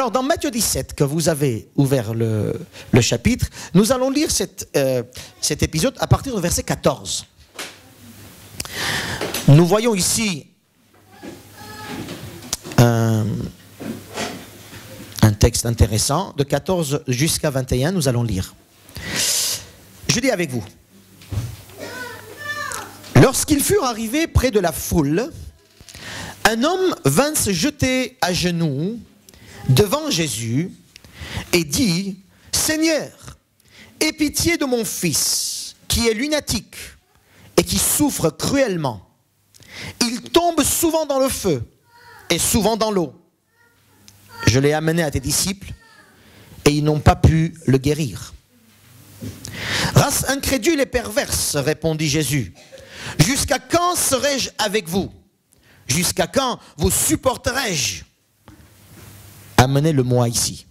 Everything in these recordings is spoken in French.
Alors, dans Matthieu 17, que vous avez ouvert le chapitre, nous allons lire cet épisode à partir du verset 14. Nous voyons ici un texte intéressant, de 14 jusqu'à 21, nous allons lire. Je lis avec vous. Lorsqu'ils furent arrivés près de la foule, un homme vint se jeter à genoux devant Jésus et dit, « Seigneur, aie pitié de mon fils, qui est lunatique et qui souffre cruellement. Il tombe souvent dans le feu et souvent dans l'eau. Je l'ai amené à tes disciples et ils n'ont pas pu le guérir. » « Race incrédule et perverse, répondit Jésus, jusqu'à quand serai-je avec vous? Jusqu'à quand vous supporterai-je? Amenez-le-moi ici. »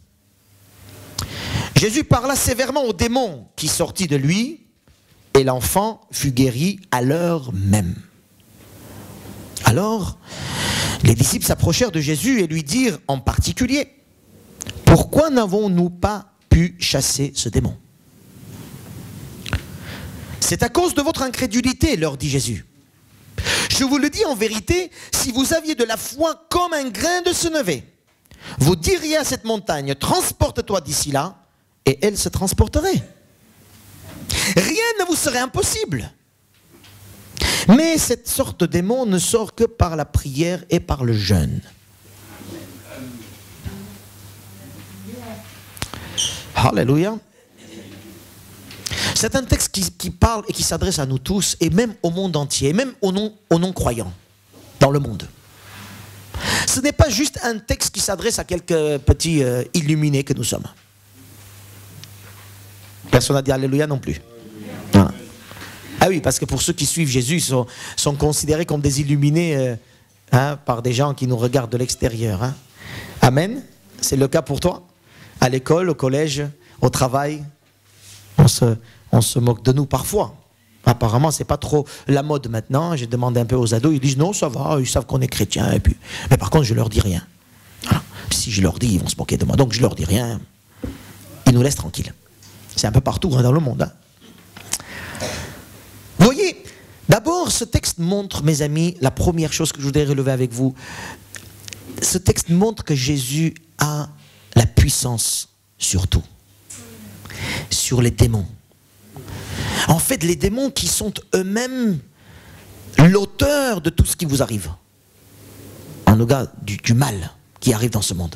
Jésus parla sévèrement au démon qui sortit de lui et l'enfant fut guéri à l'heure même. Alors, les disciples s'approchèrent de Jésus et lui dirent en particulier, « Pourquoi n'avons-nous pas pu chasser ce démon? » « C'est à cause de votre incrédulité, leur dit Jésus. Je vous le dis en vérité, si vous aviez de la foi comme un grain de sénévé, vous diriez à cette montagne, transporte-toi d'ici là, et elle se transporterait. Rien ne vous serait impossible. Mais cette sorte de démon ne sort que par la prière et par le jeûne. » Alléluia. C'est un texte qui parle et qui s'adresse à nous tous, et même au monde entier, et même aux non-croyants dans le monde. Ce n'est pas juste un texte qui s'adresse à quelques petits illuminés que nous sommes. Personne n'a dit Alléluia non plus. Ah. Ah oui, parce que pour ceux qui suivent Jésus, ils sont considérés comme des illuminés par des gens qui nous regardent de l'extérieur. Hein. Amen. C'est le cas pour toi? À l'école, au collège, au travail, on se moque de nous parfois. Apparemment, c'est pas trop la mode maintenant. J'ai demandé un peu aux ados, ils disent non, ça va, ils savent qu'on est chrétien. Et puis, mais par contre, je leur dis rien. Voilà. Si je leur dis, ils vont se moquer de moi. Donc, je leur dis rien. Ils nous laissent tranquilles. C'est un peu partout dans le monde. Hein. Vous voyez, d'abord, ce texte montre, mes amis, la première chose que je voudrais relever avec vous. Ce texte montre que Jésus a la puissance sur tout. Sur les démons. En fait, les démons qui sont eux-mêmes l'auteur de tout ce qui vous arrive. En tout cas, du mal qui arrive dans ce monde.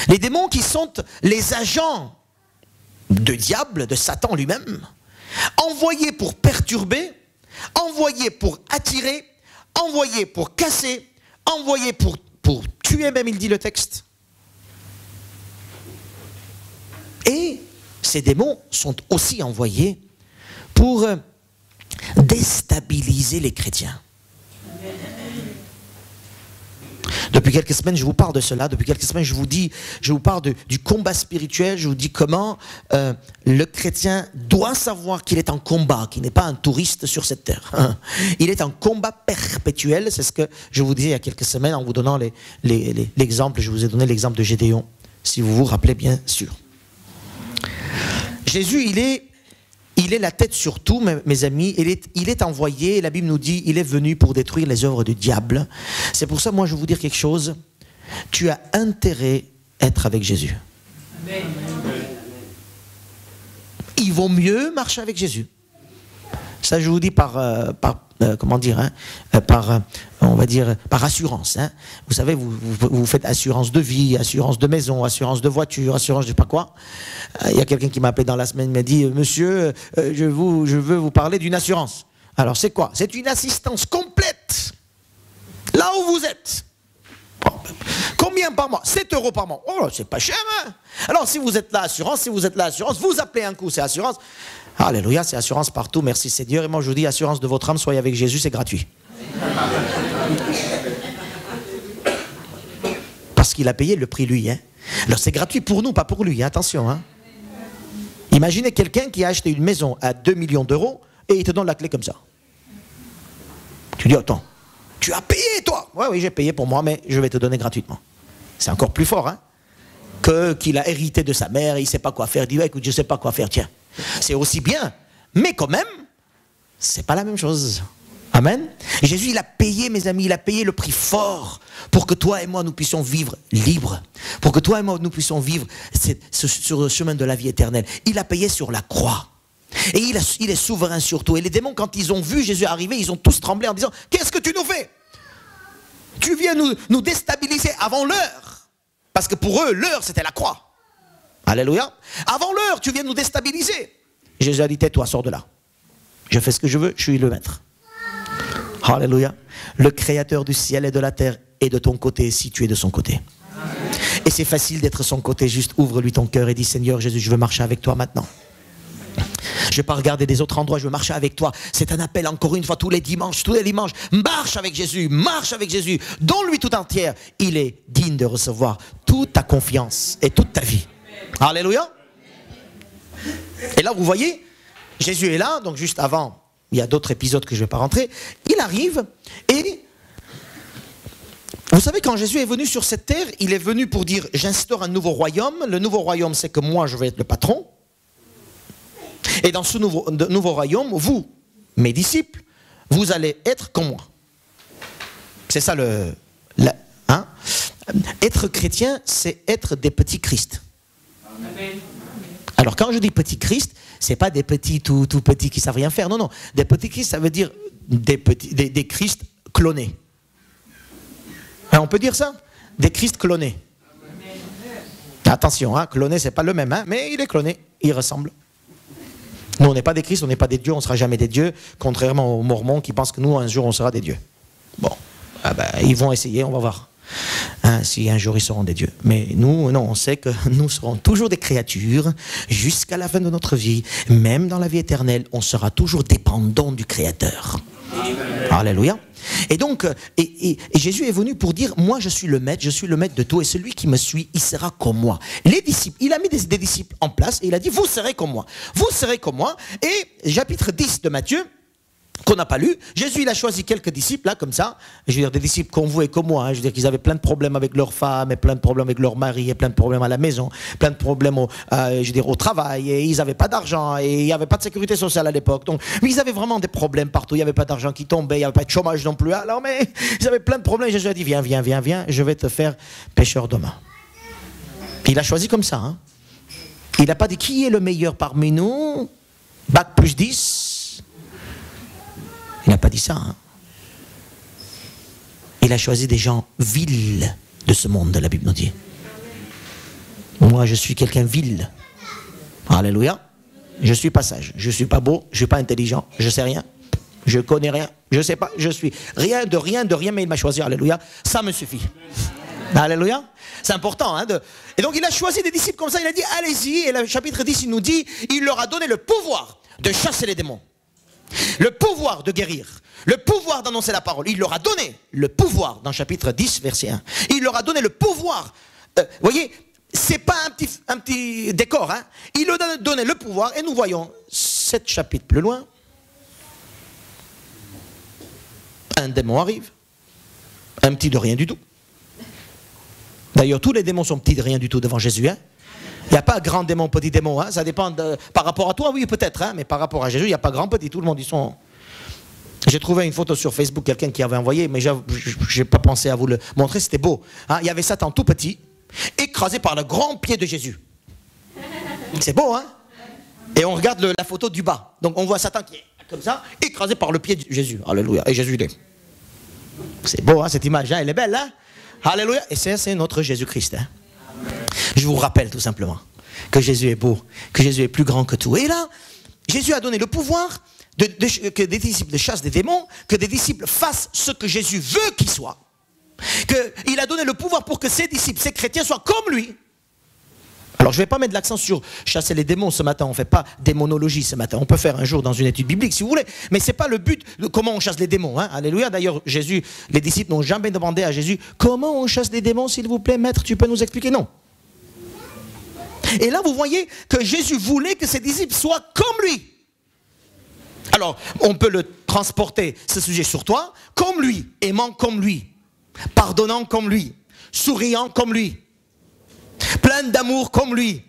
Les démons qui sont les agents de diable, de Satan lui-même, envoyés pour perturber, envoyés pour attirer, envoyés pour casser, envoyés pour tuer, même il dit le texte. Et ces démons sont aussi envoyés pour déstabiliser les chrétiens. Depuis quelques semaines, je vous parle de cela. Depuis quelques semaines, je vous parle du combat spirituel. Je vous dis comment le chrétien doit savoir qu'il est en combat, qu'il n'est pas un touriste sur cette terre. Il est en combat perpétuel. C'est ce que je vous disais il y a quelques semaines en vous donnant l'exemple. Je vous ai donné l'exemple de Gédéon, si vous vous rappelez bien sûr. Jésus, il est la tête sur tout, mes amis. Il est envoyé, la Bible nous dit, il est venu pour détruire les œuvres du diable. C'est pour ça, moi, je vais vous dire quelque chose. Tu as intérêt à être avec Jésus. Amen. Il vaut mieux marcher avec Jésus. Ça, je vous dis comment dire, hein, on va dire, par assurance. Hein. Vous savez, vous faites assurance de vie, assurance de maison, assurance de voiture, assurance je ne sais pas quoi. Il y a quelqu'un qui m'a appelé dans la semaine, il m'a dit, monsieur, je veux vous parler d'une assurance. Alors, c'est quoi? C'est une assistance complète, là où vous êtes. Combien par mois? 7 € par mois. Oh, c'est pas cher, hein? Alors, si vous êtes là, assurance, vous appelez un coup, c'est assurance. Alléluia, c'est assurance partout, merci Seigneur. Et moi, je vous dis, assurance de votre âme, soyez avec Jésus, c'est gratuit. Parce qu'il a payé le prix, lui. Hein? Alors, c'est gratuit pour nous, pas pour lui, hein? Attention. Hein? Imaginez quelqu'un qui a acheté une maison à 2 millions d'euros et il te donne la clé comme ça. Tu dis, attends, tu as payé, toi? Oui, j'ai payé pour moi, mais je vais te donner gratuitement. C'est encore plus fort, hein? qu'il a hérité de sa mère, il ne sait pas quoi faire. Il dit, écoute, je ne sais pas quoi faire, tiens. C'est aussi bien, mais quand même, ce n'est pas la même chose. Amen. Et Jésus, il a payé, mes amis, il a payé le prix fort pour que toi et moi, nous puissions vivre libres. Pour que toi et moi, nous puissions vivre sur le chemin de la vie éternelle. Il a payé sur la croix. Et il est souverain sur tout. Et les démons, quand ils ont vu Jésus arriver, ils ont tous tremblé en disant, qu'est-ce que tu nous fais? Tu viens nous déstabiliser avant l'heure. Parce que pour eux, l'heure, c'était la croix. Alléluia. Avant l'heure, tu viens nous déstabiliser. Jésus a dit, tais-toi, sors de là. Je fais ce que je veux, je suis le maître. Alléluia. Le créateur du ciel et de la terre est de ton côté si tu es de son côté. Et c'est facile d'être son côté. Juste ouvre-lui ton cœur et dis, Seigneur Jésus, je veux marcher avec toi maintenant. Je ne vais pas regarder des autres endroits, je veux marcher avec toi. C'est un appel encore une fois tous les dimanches. Marche avec Jésus, donne-lui tout entière. Il est digne de recevoir toute ta confiance et toute ta vie. Alléluia. Et là vous voyez, Jésus est là, donc juste avant, il y a d'autres épisodes que je ne vais pas rentrer. Il arrive et vous savez, quand Jésus est venu sur cette terre, il est venu pour dire, j'instaure un nouveau royaume. Le nouveau royaume, c'est que moi je vais être le patron. Et dans ce nouveau royaume, vous, mes disciples, vous allez être comme moi. C'est ça hein? Être chrétien, c'est être des petits Christ. Amen. Alors quand je dis petits Christ, c'est pas des petits tout petits qui savent rien faire. Non, non. Des petits Christ, ça veut dire des Christ clonés. Hein, on peut dire ça? Des Christ clonés. Attention, hein, cloné, c'est pas le même, hein, mais il est cloné, il ressemble. Nous, on n'est pas des Christ, on n'est pas des dieux, on ne sera jamais des dieux, contrairement aux Mormons qui pensent que nous, un jour, on sera des dieux. Bon, ils vont essayer, on va voir. Hein, si un jour, ils seront des dieux. Mais nous, non, on sait que nous serons toujours des créatures jusqu'à la fin de notre vie. Même dans la vie éternelle, on sera toujours dépendant du Créateur. Alléluia. Et donc, et Jésus est venu pour dire, moi je suis le maître de tout, et celui qui me suit, il sera comme moi. Les disciples, il a mis des disciples en place, et il a dit, vous serez comme moi. Vous serez comme moi. Et chapitre 10 de Matthieu, qu'on n'a pas lu, Jésus il a choisi quelques disciples là comme ça, je veux dire des disciples comme vous et comme moi, hein, je veux dire qu'ils avaient plein de problèmes avec leurs femmes et plein de problèmes avec leur mari et plein de problèmes à la maison, plein de problèmes au travail, et ils n'avaient pas d'argent et il n'y avait pas de sécurité sociale à l'époque, donc mais ils avaient vraiment des problèmes partout, il n'y avait pas d'argent qui tombait, il n'y avait pas de chômage non plus, alors mais ils avaient plein de problèmes. Jésus a dit viens, je vais te faire pêcheur d'hommes. Il a choisi comme ça, hein. Il n'a pas dit qui est le meilleur parmi nous, bac plus 10. Il n'a pas dit ça. Hein. Il a choisi des gens vils de ce monde, la Bible nous dit. Moi, je suis quelqu'un vil. Alléluia. Je suis pas sage, je suis pas beau, je suis pas intelligent, je sais rien, je connais rien, je sais pas, je suis rien, mais il m'a choisi. Alléluia. Ça me suffit. Alléluia. C'est important. Hein, Et donc, il a choisi des disciples comme ça. Il a dit, allez-y. Et le chapitre 10, il nous dit, il leur a donné le pouvoir de chasser les démons. Le pouvoir de guérir, le pouvoir d'annoncer la parole. Il leur a donné le pouvoir dans chapitre 10, verset 1. Il leur a donné le pouvoir. Vous voyez, c'est pas un petit décor. Hein. Il leur a donné le pouvoir et nous voyons 7 chapitres plus loin. Un démon arrive. Un petit de rien du tout. D'ailleurs, tous les démons sont petits de rien du tout devant Jésus. Hein. Il n'y a pas grand démon, petit démon, hein? Ça dépend par rapport à toi, oui peut-être, hein? Mais par rapport à Jésus, il n'y a pas grand, petit, tout le monde, ils sont... J'ai trouvé une photo sur Facebook, quelqu'un qui avait envoyé, mais je n'ai pas pensé à vous le montrer, c'était beau. Hein? Il y avait Satan tout petit, écrasé par le grand pied de Jésus. C'est beau, hein? Et on regarde la photo du bas, donc on voit Satan qui est comme ça, écrasé par le pied de Jésus. Alléluia, et Jésus il est... C'est beau, hein, cette image, hein? Elle est belle, hein? Alléluia, et c'est notre Jésus-Christ, hein? Je vous rappelle tout simplement que Jésus est beau, que Jésus est plus grand que tout. Et là, Jésus a donné le pouvoir que des disciples chassent des démons, que des disciples fassent ce que Jésus veut qu'ils soient. Il a donné le pouvoir pour que ses disciples, ses chrétiens soient comme lui. Alors je ne vais pas mettre l'accent sur chasser les démons ce matin, on ne fait pas démonologie ce matin. On peut faire un jour dans une étude biblique si vous voulez, mais ce n'est pas le but de comment on chasse les démons. Hein. Alléluia. D'ailleurs, Jésus, les disciples n'ont jamais demandé à Jésus comment on chasse les démons, s'il vous plaît, maître, tu peux nous expliquer? Non. Et là, vous voyez que Jésus voulait que ses disciples soient comme lui. Alors, on peut le transporter, ce sujet sur toi, comme lui, aimant comme lui, pardonnant comme lui, souriant comme lui. plein d'amour comme lui,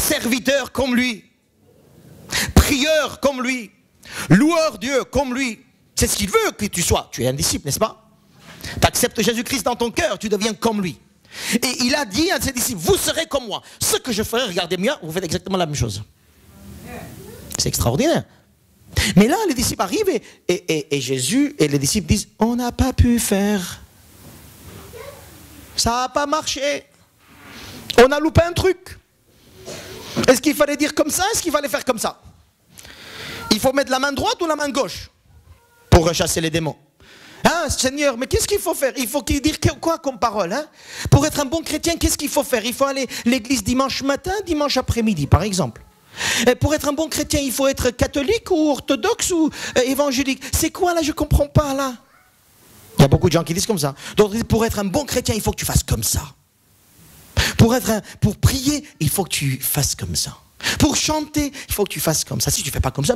serviteur comme lui, prieur comme lui, loueur Dieu comme lui. C'est ce qu'il veut que tu sois. Tu es un disciple, n'est-ce pas? Tu acceptes Jésus-Christ dans ton cœur, tu deviens comme lui. Et il a dit à ses disciples, vous serez comme moi. Ce que je ferai, regardez bien, vous faites exactement la même chose. C'est extraordinaire. Mais là, les disciples arrivent et Jésus et les disciples disent, on n'a pas pu faire. Ça n'a pas marché. On a loupé un truc. Est-ce qu'il fallait dire comme ça? Est-ce qu'il fallait faire comme ça? Il faut mettre la main droite ou la main gauche pour rechasser les démons? Hein, Seigneur, mais qu'est-ce qu'il faut faire? Il faut dire quoi comme parole, hein? Pour être un bon chrétien, qu'est-ce qu'il faut faire? Il faut aller à l'église dimanche matin, dimanche après-midi, par exemple. Et pour être un bon chrétien, il faut être catholique ou orthodoxe ou évangélique. C'est quoi là? Je ne comprends pas là. Il y a beaucoup de gens qui disent comme ça. Donc, pour être un bon chrétien, il faut que tu fasses comme ça. Pour prier, il faut que tu fasses comme ça. Pour chanter, il faut que tu fasses comme ça. Si tu ne fais pas comme ça...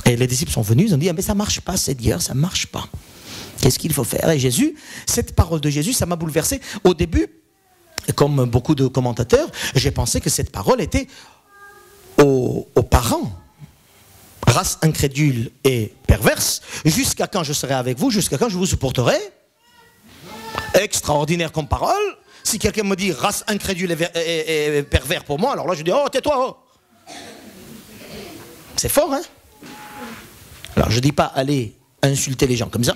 Et les disciples sont venus, ils ont dit, ah, mais ça ne marche pas, Seigneur, ça ne marche pas. Qu'est-ce qu'il faut faire? Et Jésus, cette parole de Jésus, ça m'a bouleversé. Au début, comme beaucoup de commentateurs, j'ai pensé que cette parole était aux parents. Race incrédule et perverse, jusqu'à quand je serai avec vous, jusqu'à quand je vous supporterai. Extraordinaire comme parole. Si quelqu'un me dit race incrédule et pervers pour moi, alors là je dis, oh tais-toi, oh. C'est fort, hein? Alors je ne dis pas aller insulter les gens comme ça.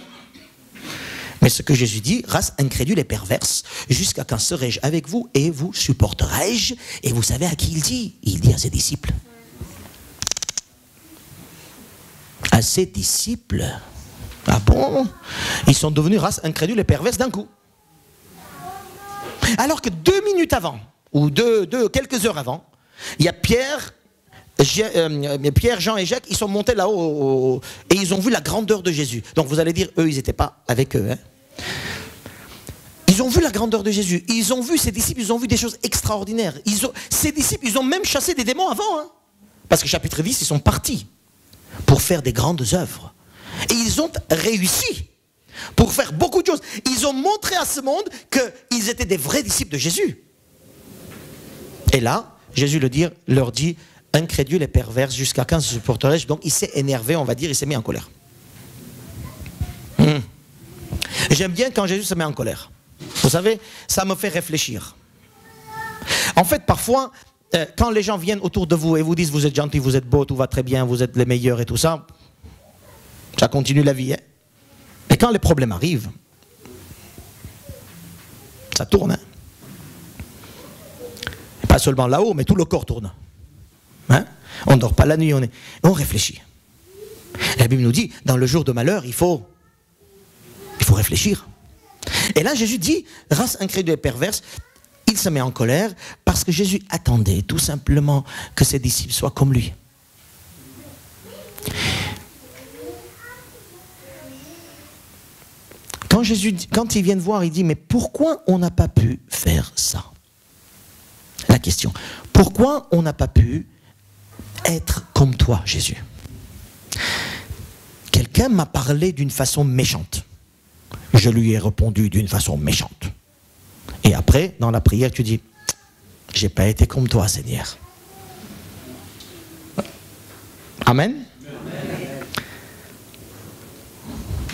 Mais ce que Jésus dit, race incrédule et perverse, jusqu'à quand serai-je avec vous et vous supporterai-je? Et vous savez à qui il dit? Il dit à ses disciples. À ses disciples. Ah bon? Ils sont devenus race incrédule et perverse d'un coup. Alors que 2 minutes avant, ou quelques heures avant, il y a Pierre, Jean et Jacques, ils sont montés là-haut et ils ont vu la grandeur de Jésus. Donc vous allez dire, eux, ils n'étaient pas avec eux. Hein. Ils ont vu la grandeur de Jésus. Ils ont vu ses disciples, ils ont vu des choses extraordinaires. Ces disciples, ils ont même chassé des démons avant. Hein. Parce que chapitre 10, ils sont partis pour faire des grandes œuvres. Et ils ont réussi pour faire beaucoup de choses. Ils ont montré à ce monde qu'ils étaient des vrais disciples de Jésus. Et là, Jésus leur dit, incrédule et perverse, jusqu'à quand se supporterai-je? Donc il s'est énervé, on va dire, il s'est mis en colère. J'aime bien quand Jésus se met en colère. Vous savez, ça me fait réfléchir. En fait, parfois, quand les gens viennent autour de vous et vous disent, vous êtes gentil, vous êtes beau, tout va très bien, vous êtes les meilleurs et tout ça, ça continue la vie. Hein. Et quand les problèmes arrivent, ça tourne. Hein. Pas seulement là-haut, mais tout le corps tourne. Hein? On ne dort pas la nuit, on réfléchit. La Bible nous dit, dans le jour de malheur, il faut réfléchir. Et là, Jésus dit, race incrédule et perverse, il se met en colère parce que Jésus attendait tout simplement que ses disciples soient comme lui. Quand ils viennent voir, il dit, mais pourquoi on n'a pas pu faire ça? La question, pourquoi on n'a pas pu être comme toi, Jésus? Quelqu'un m'a parlé d'une façon méchante. Je lui ai répondu d'une façon méchante. Et après, dans la prière, tu dis, j'ai pas été comme toi, Seigneur. Amen.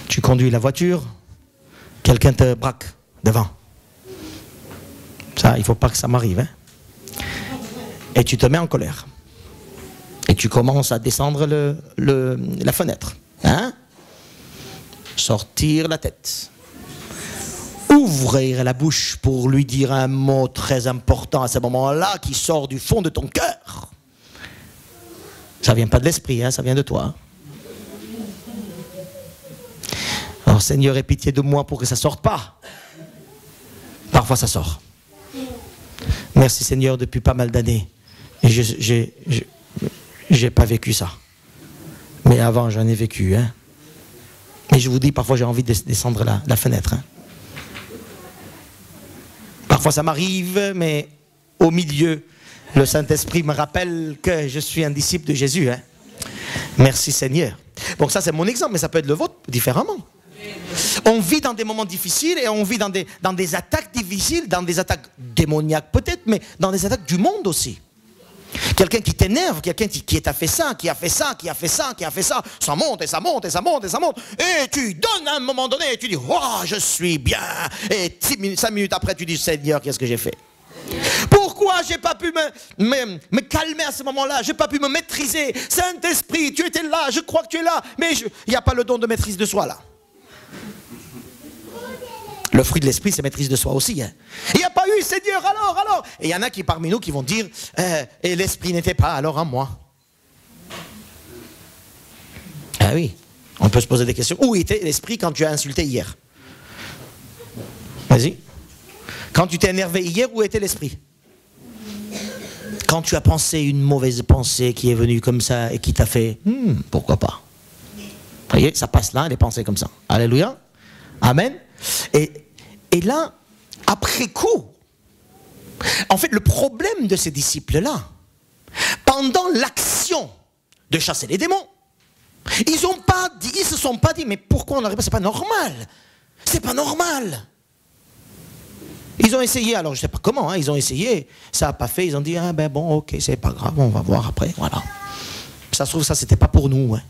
Tu conduis la voiture, quelqu'un te braque devant. Ça, il ne faut pas que ça m'arrive. Hein? Et tu te mets en colère. Et tu commences à descendre la fenêtre. Hein? Sortir la tête. Ouvrir la bouche pour lui dire un mot très important à ce moment-là qui sort du fond de ton cœur. Ça ne vient pas de l'esprit, hein, ça vient de toi. Alors Seigneur, aie pitié de moi pour que ça ne sorte pas. Parfois ça sort. Merci Seigneur, depuis pas mal d'années. Et je n'ai pas vécu ça. Mais avant j'en ai vécu. Hein. Et je vous dis, parfois j'ai envie de descendre la fenêtre. Hein. Parfois ça m'arrive, mais au milieu, le Saint-Esprit me rappelle que je suis un disciple de Jésus. Hein. Merci Seigneur. Donc ça c'est mon exemple, mais ça peut être le vôtre différemment. On vit dans des moments difficiles et on vit dans des attaques difficiles, dans des attaques démoniaques peut-être, mais dans des attaques du monde aussi. Quelqu'un qui t'énerve, quelqu'un qui t'a fait ça, qui a fait ça, qui a fait ça, qui a fait ça, ça monte et ça monte et ça monte et ça monte. Et tu donnes à un moment donné et tu dis, oh, je suis bien. Et 5 minutes après, tu dis, Seigneur, qu'est-ce que j'ai fait? Pourquoi j'ai pas pu me calmer à ce moment-là? J'ai pas pu me maîtriser. Saint-Esprit, tu étais là, je crois que tu es là, mais il n'y a pas le don de maîtrise de soi là. Le fruit de l'esprit, c'est maîtrise de soi aussi. Hein. Il n'y a pas eu, Seigneur, alors. Et il y en a qui parmi nous qui vont dire, et l'esprit n'était pas alors en moi. Ah oui, on peut se poser des questions. Où était l'esprit quand tu as insulté hier? Vas-y. Quand tu t'es énervé hier, où était l'esprit? Quand tu as pensé une mauvaise pensée qui est venue comme ça et qui t'a fait, pourquoi pas? Vous voyez, ça passe là, les pensées comme ça. Alléluia. Amen. Et là, après coup, en fait, le problème de ces disciples-là, pendant l'action de chasser les démons, ils se sont pas dit, mais pourquoi on n'arrive pas? C'est pas normal. C'est pas normal. Ils ont essayé, alors je ne sais pas comment, hein, ils ont essayé, ça n'a pas fait, ils ont dit, ah ben bon, ok, c'est pas grave, on va voir après, voilà. Ça se trouve, ça, c'était pas pour nous. Hein.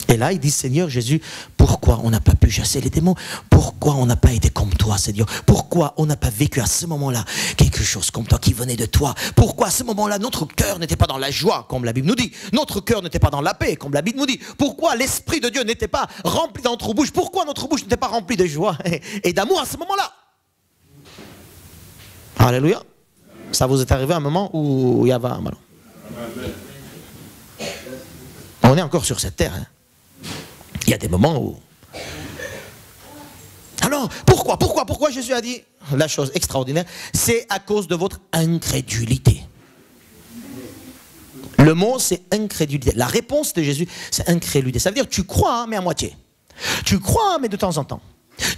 Et là, ils disent, Seigneur Jésus, pourquoi on n'a pas pu chasser les démons? Pourquoi on n'a pas été comme toi, Seigneur? Pourquoi on n'a pas vécu à ce moment-là quelque chose comme toi qui venait de toi? Pourquoi à ce moment-là, notre cœur n'était pas dans la joie, comme la Bible nous dit? Notre cœur n'était pas dans la paix, comme la Bible nous dit? Pourquoi l'Esprit de Dieu n'était pas rempli dans notre bouche? Pourquoi notre bouche n'était pas remplie de joie et d'amour à ce moment-là? Alléluia. Ça vous est arrivé à un moment où il y avait un ballon. On est encore sur cette terre. Hein. Il y a des moments où... Alors, pourquoi Jésus a dit la chose extraordinaire? C'est à cause de votre incrédulité. Le mot, c'est incrédulité. La réponse de Jésus, c'est incrédulité. Ça veut dire, tu crois, mais à moitié. Tu crois, mais de temps en temps.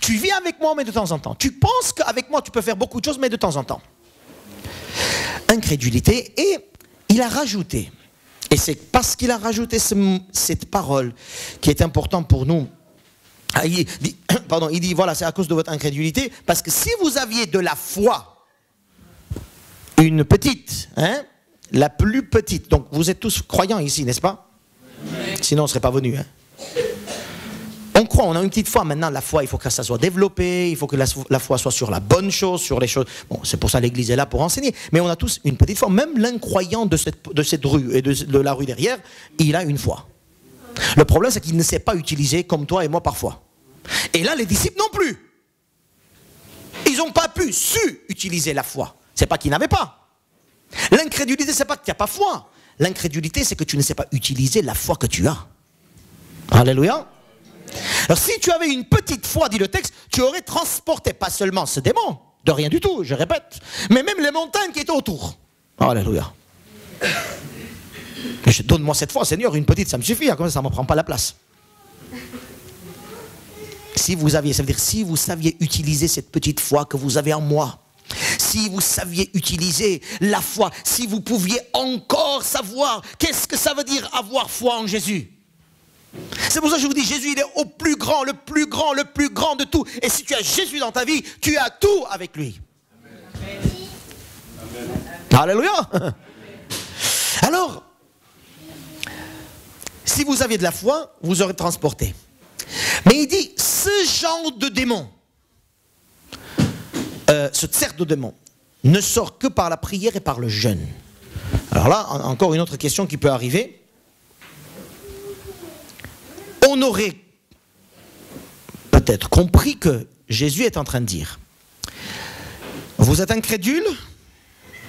Tu vis avec moi, mais de temps en temps. Tu penses qu'avec moi, tu peux faire beaucoup de choses, mais de temps en temps. Incrédulité. Et il a rajouté, et c'est parce qu'il a rajouté cette parole qui est importante pour nous. Il dit, voilà, c'est à cause de votre incrédulité, parce que si vous aviez de la foi, une petite, hein, la plus petite, donc vous êtes tous croyants ici, n'est-ce pas? Sinon on ne serait pas venus. Hein. On croit, on a une petite foi. Maintenant, la foi, il faut que ça soit développé, il faut que la foi soit sur la bonne chose, sur les choses... Bon, c'est pour ça que l'Église est là pour enseigner. Mais on a tous une petite foi. Même l'incroyant de cette rue et de la rue derrière, il a une foi. Le problème, c'est qu'il ne sait pas utiliser comme toi et moi parfois. Et là, les disciples non plus. Ils n'ont pas su utiliser la foi. C'est pas qu'ils n'avaient pas. L'incrédulité, c'est pas que tu n'as pas foi. L'incrédulité, c'est que tu ne sais pas utiliser la foi que tu as. Alléluia. Alors si tu avais une petite foi, dit le texte, tu aurais transporté pas seulement ce démon, de rien du tout, je répète, mais même les montagnes qui étaient autour. Alléluia. Donne-moi cette foi, Seigneur, une petite, ça me suffit, hein, comme ça ne me prend pas la place. Si vous aviez, ça veut dire si vous saviez utiliser cette petite foi que vous avez en moi, si vous saviez utiliser la foi, si vous pouviez encore savoir qu'est-ce que ça veut dire avoir foi en Jésus. C'est pour ça que je vous dis, Jésus, il est au plus grand, le plus grand, le plus grand de tout. Et si tu as Jésus dans ta vie, tu as tout avec lui. Amen. Alléluia. Alors, si vous aviez de la foi, vous aurez transporté. Mais il dit, ce genre de démon, ce cercle de démons, ne sort que par la prière et par le jeûne. Alors là, encore une autre question qui peut arriver. On aurait peut-être compris que Jésus est en train de dire, vous êtes incrédule,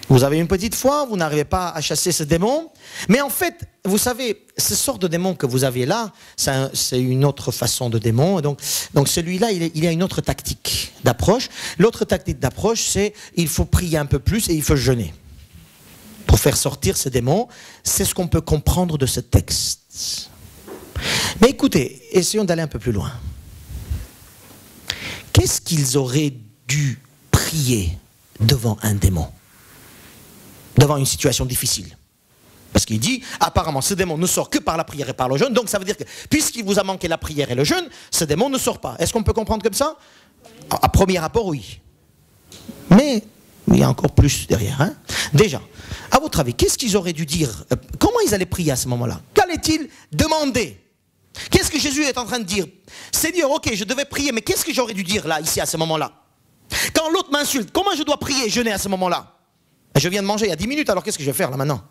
vous avez une petite foi, vous n'arrivez pas à chasser ce démon, mais en fait, vous savez, ce sort de démon que vous avez là, c'est une autre façon de démon, donc celui-là, il y a une autre tactique d'approche. L'autre tactique d'approche, c'est il faut prier un peu plus et il faut jeûner pour faire sortir ce démon. C'est ce qu'on peut comprendre de ce texte. Mais écoutez, essayons d'aller un peu plus loin. Qu'est-ce qu'ils auraient dû prier devant un démon? Devant une situation difficile? Parce qu'il dit, apparemment, ce démon ne sort que par la prière et par le jeûne. Donc ça veut dire que, puisqu'il vous a manqué la prière et le jeûne, ce démon ne sort pas. Est-ce qu'on peut comprendre comme ça? À premier rapport, oui. Mais il y a encore plus derrière. Hein? Déjà, à votre avis, qu'est-ce qu'ils auraient dû dire? Comment ils allaient prier à ce moment-là? Qu'allaient-ils demander? Qu'est-ce que Jésus est en train de dire? Seigneur, ok, je devais prier, mais qu'est-ce que j'aurais dû dire là, ici, à ce moment-là? Quand l'autre m'insulte, comment je dois prier et jeûner à ce moment-là? Je viens de manger il y a 10 minutes, alors qu'est-ce que je vais faire là maintenant?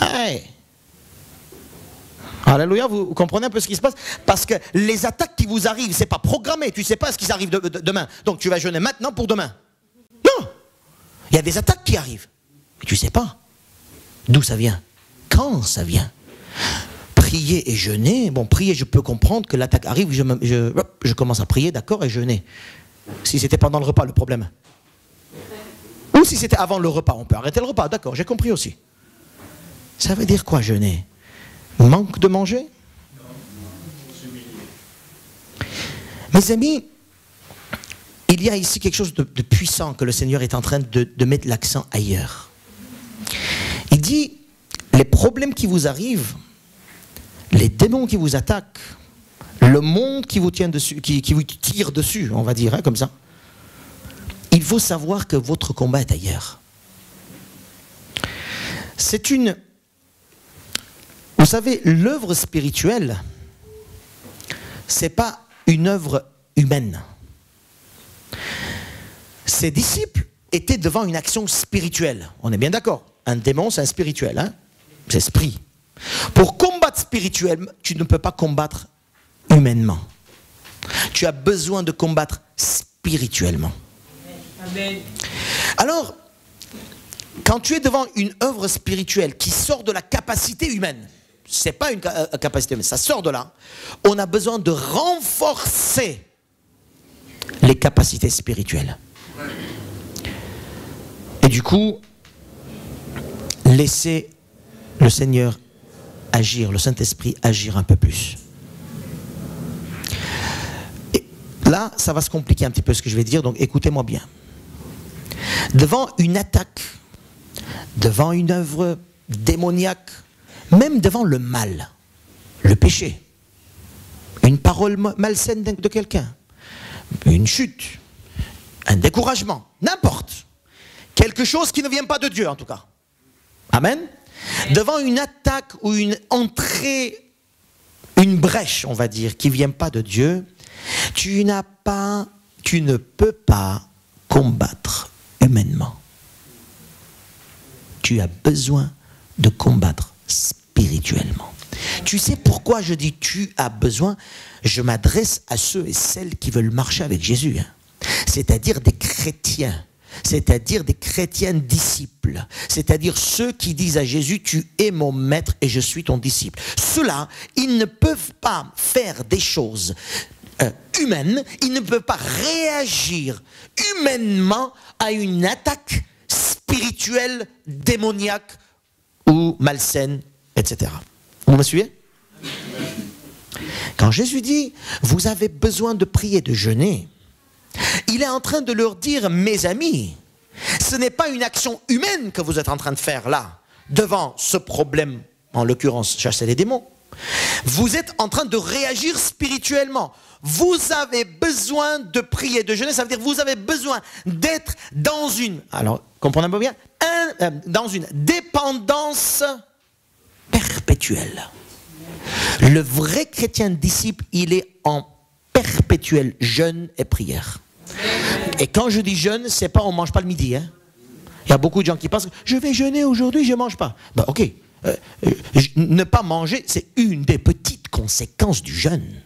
Hey. Alléluia, vous comprenez un peu ce qui se passe? Parce que les attaques qui vous arrivent, c'est pas programmé, tu ne sais pas ce qui arrive demain. Donc tu vas jeûner maintenant pour demain. Non! Il y a des attaques qui arrivent, mais tu ne sais pas d'où ça vient, quand ça vient. Prier et jeûner, bon, prier, je peux comprendre que l'attaque arrive, je commence à prier, d'accord, et jeûner. Si c'était pendant le repas, le problème. Ou si c'était avant le repas, on peut arrêter le repas, d'accord, j'ai compris aussi. Ça veut dire quoi, jeûner? Manque de manger? Mes amis, il y a ici quelque chose de puissant que le Seigneur est en train de mettre l'accent ailleurs. Il dit, les problèmes qui vous arrivent, les démons qui vous attaquent, le monde qui vous tient dessus, qui vous tire dessus, on va dire, hein, comme ça, il faut savoir que votre combat est ailleurs. C'est une... Vous savez, l'œuvre spirituelle, ce n'est pas une œuvre humaine. Ses disciples étaient devant une action spirituelle. On est bien d'accord. Un démon, c'est un spirituel, hein? C'est esprit. Pour combattre spirituellement, tu ne peux pas combattre humainement. Tu as besoin de combattre spirituellement. Amen. Alors, quand tu es devant une œuvre spirituelle qui sort de la capacité humaine, ce n'est pas une capacité humaine, ça sort de là, on a besoin de renforcer les capacités spirituelles. Et du coup, laisser le Seigneur agir, le Saint-Esprit agir un peu plus. Et là, ça va se compliquer un petit peu ce que je vais dire, donc écoutez-moi bien. Devant une attaque, devant une œuvre démoniaque, même devant le mal, le péché, une parole malsaine de quelqu'un, une chute, un découragement, n'importe, quelque chose qui ne vient pas de Dieu en tout cas. Amen. Devant une attaque ou une entrée, une brèche, on va dire, qui ne vient pas de Dieu, tu ne peux pas combattre humainement. Tu as besoin de combattre spirituellement. Tu sais pourquoi je dis tu as besoin? Je m'adresse à ceux et celles qui veulent marcher avec Jésus, hein. C'est-à-dire des chrétiens, c'est-à-dire des chrétiens disciples, c'est-à-dire ceux qui disent à Jésus, tu es mon maître et je suis ton disciple. Ceux-là, ils ne peuvent pas faire des choses humaines, ils ne peuvent pas réagir humainement à une attaque spirituelle, démoniaque ou malsaine, etc. Vous me suivez? Quand Jésus dit, vous avez besoin de prier, de jeûner, il est en train de leur dire, mes amis, ce n'est pas une action humaine que vous êtes en train de faire là, devant ce problème, en l'occurrence, chasser les démons. Vous êtes en train de réagir spirituellement. Vous avez besoin de prier, de jeûner, ça veut dire que vous avez besoin d'être dans une, alors, comprenez un peu bien, dans une dépendance perpétuelle. Le vrai chrétien disciple, il est en perpétuel jeûne et prière. Et quand je dis jeûne, c'est pas on mange pas le midi. Hein. Il y a beaucoup de gens qui pensent, je vais jeûner aujourd'hui, je mange pas. Ben, ok, ne pas manger, c'est une des petites conséquences du jeûne.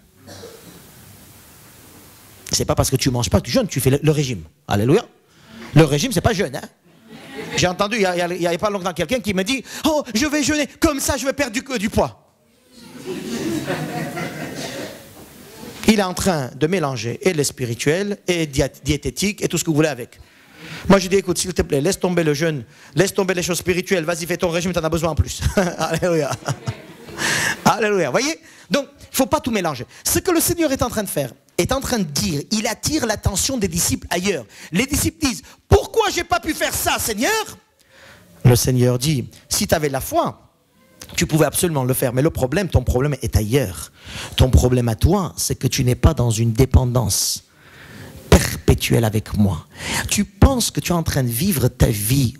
C'est pas parce que tu manges pas que tu jeûnes, tu fais le régime. Alléluia. Le régime, c'est pas jeûne. Hein. J'ai entendu il y a pas longtemps quelqu'un qui me dit, oh, je vais jeûner, comme ça je vais perdre du poids. Il est en train de mélanger et le spirituel et diététique et tout ce que vous voulez avec. Moi je dis, écoute, s'il te plaît, laisse tomber le jeûne, laisse tomber les choses spirituelles, vas-y, fais ton régime, tu en as besoin en plus. Alléluia. Alléluia. Voyez? Donc, il ne faut pas tout mélanger. Ce que le Seigneur est en train de faire, est en train de dire, il attire l'attention des disciples ailleurs. Les disciples disent, pourquoi je n'ai pas pu faire ça, Seigneur? Le Seigneur dit, si tu avais la foi, tu pouvais absolument le faire. Mais le problème, ton problème est ailleurs. Ton problème à toi, c'est que tu n'es pas dans une dépendance perpétuelle avec moi. Tu penses que tu es en train de vivre ta vie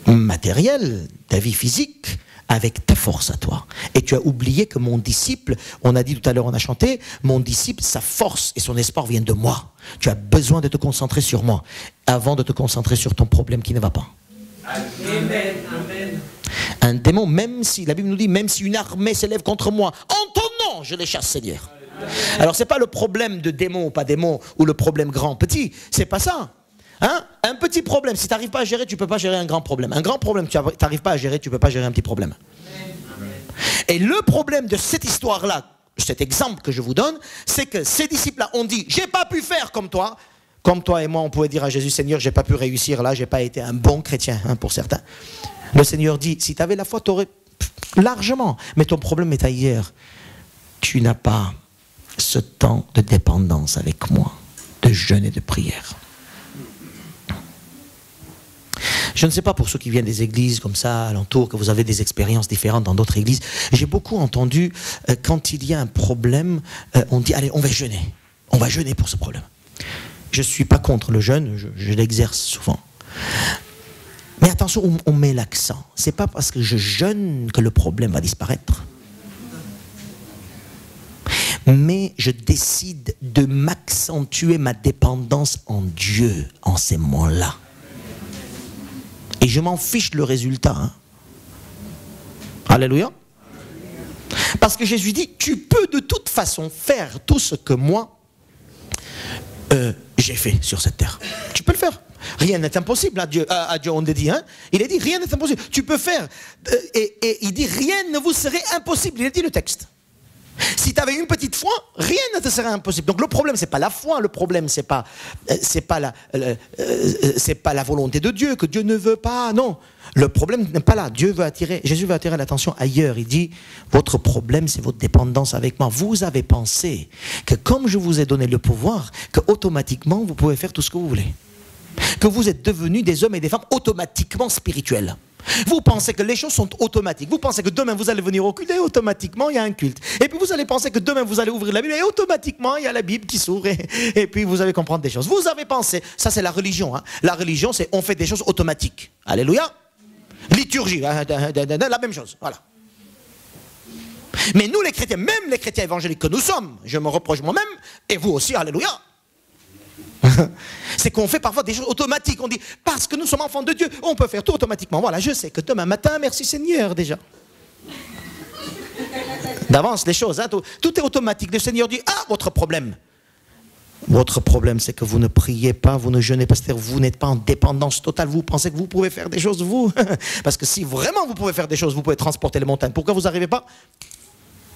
matérielle, ta vie physique, avec ta force à toi. Et tu as oublié que mon disciple, on a dit tout à l'heure, on a chanté, mon disciple, sa force et son espoir viennent de moi. Tu as besoin de te concentrer sur moi avant de te concentrer sur ton problème qui ne va pas. Amen. Amen. Un démon, même si, la Bible nous dit, même si une armée s'élève contre moi, en ton nom, je les chasse, Seigneur. Alors, ce n'est pas le problème de démon ou pas démon, ou le problème grand, petit, c'est pas ça. Hein? Un petit problème, si tu n'arrives pas à gérer, tu ne peux pas gérer un grand problème. Un grand problème, tu n'arrives pas à gérer, tu ne peux pas gérer un petit problème. Et le problème de cette histoire-là, cet exemple que je vous donne, c'est que ces disciples-là ont dit, j'ai pas pu faire comme toi. Comme toi et moi, on pouvait dire à Jésus, Seigneur, j'ai pas pu réussir là, j'ai pas été un bon chrétien, hein, pour certains. Le Seigneur dit, si tu avais la foi, tu aurais largement, mais ton problème est ailleurs. Tu n'as pas ce temps de dépendance avec moi, de jeûne et de prière. Je ne sais pas pour ceux qui viennent des églises comme ça, alentour, que vous avez des expériences différentes dans d'autres églises. J'ai beaucoup entendu, quand il y a un problème, on dit, allez, on va jeûner. On va jeûner pour ce problème. Je ne suis pas contre le jeûne, je l'exerce souvent. Mais attention, on met l'accent. Ce n'est pas parce que je jeûne que le problème va disparaître. Mais je décide de m'accentuer ma dépendance en Dieu en ces moments-là. Et je m'en fiche le résultat. Hein. Alléluia. Parce que Jésus dit, tu peux de toute façon faire tout ce que moi, j'ai fait sur cette terre. Tu peux le faire. Rien n'est impossible à Dieu, on a dit. Hein? Il a dit, rien n'est impossible. Tu peux faire. Et il dit, rien ne vous serait impossible. Il a dit le texte. Si tu avais une petite foi, rien ne te serait impossible. Donc le problème, c'est pas la foi, le problème, c'est pas la volonté de Dieu, que Dieu ne veut pas, non. Le problème n'est pas là. Jésus veut attirer l'attention ailleurs. Il dit, votre problème, c'est votre dépendance avec moi. Vous avez pensé que comme je vous ai donné le pouvoir, que automatiquement, vous pouvez faire tout ce que vous voulez. Que vous êtes devenus des hommes et des femmes automatiquement spirituels. Vous pensez que les choses sont automatiques. Vous pensez que demain vous allez venir au culte et automatiquement il y a un culte. Et puis vous allez penser que demain vous allez ouvrir la Bible et automatiquement il y a la Bible qui s'ouvre et puis vous allez comprendre des choses. Vous avez pensé, ça c'est la religion. Hein. La religion c'est on fait des choses automatiques. Alléluia. Liturgie, la même chose. Voilà. Mais nous les chrétiens, même les chrétiens évangéliques que nous sommes, je me reproche moi-même et vous aussi, alléluia. C'est qu'on fait parfois des choses automatiques. On dit, parce que nous sommes enfants de Dieu, on peut faire tout automatiquement. Voilà, je sais que demain matin, merci Seigneur déjà. D'avance les choses, hein, tout est automatique. Le Seigneur dit, votre problème, c'est que vous ne priez pas, vous ne jeûnez pas, c'est-à-dire vous n'êtes pas en dépendance totale. Vous pensez que vous pouvez faire des choses, vous. Parce que si vraiment vous pouvez faire des choses, vous pouvez transporter les montagnes. Pourquoi vous n'arrivez pas?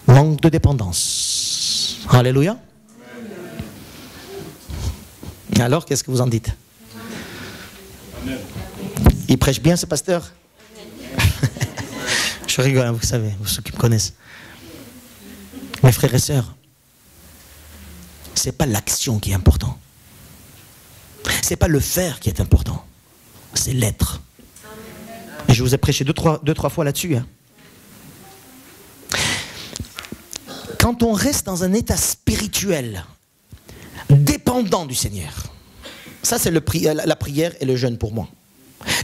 Manque de dépendance. Alléluia. Alors, qu'est-ce que vous en dites? Il prêche bien, ce pasteur? Je rigole, hein, vous savez, ceux qui me connaissent. Mes frères et sœurs, ce n'est pas l'action qui est important. Ce n'est pas le faire qui est important. C'est l'être. Et je vous ai prêché deux, trois fois là-dessus. Hein. Quand on reste dans un état spirituel, dépendant du Seigneur. Ça, c'est la prière et le jeûne pour moi.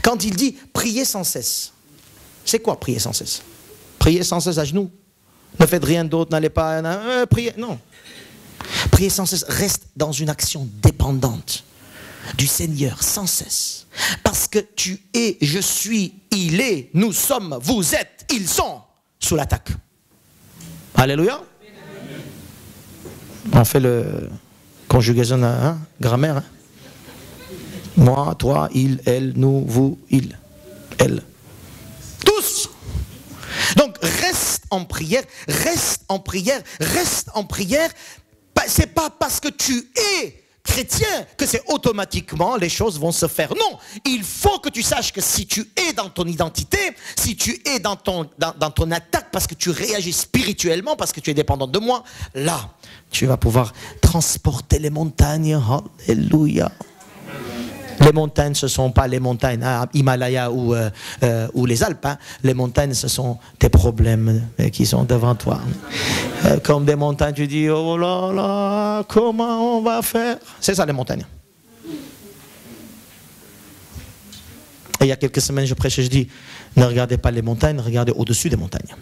Quand il dit prier sans cesse, c'est quoi prier sans cesse? Prier sans cesse à genoux. Ne faites rien d'autre, n'allez pas prier. Non. Prier sans cesse, reste dans une action dépendante du Seigneur sans cesse. Parce que tu es, je suis, il est, nous sommes, vous êtes, ils sont sous l'attaque. Alléluia. On fait le conjugaison, hein, grammaire. Hein. Moi, toi, il, elle, nous, vous, il, elle. Tous. Donc, reste en prière, reste en prière, reste en prière. C'est pas parce que tu es chrétien que c'est automatiquement les choses vont se faire. Non, il faut que tu saches que si tu es dans ton identité, si tu es dans ton attaque parce que tu réagis spirituellement, parce que tu es dépendant de moi, là, tu vas pouvoir transporter les montagnes. Alléluia. Les montagnes, ce ne sont pas les montagnes, hein, Himalaya ou les Alpes. Hein. Les montagnes, ce sont tes problèmes qui sont devant toi. Comme des montagnes, tu dis, oh là là, comment on va faire? C'est ça les montagnes. Et il y a quelques semaines, je prêchais, je dis, ne regardez pas les montagnes, regardez au-dessus des montagnes.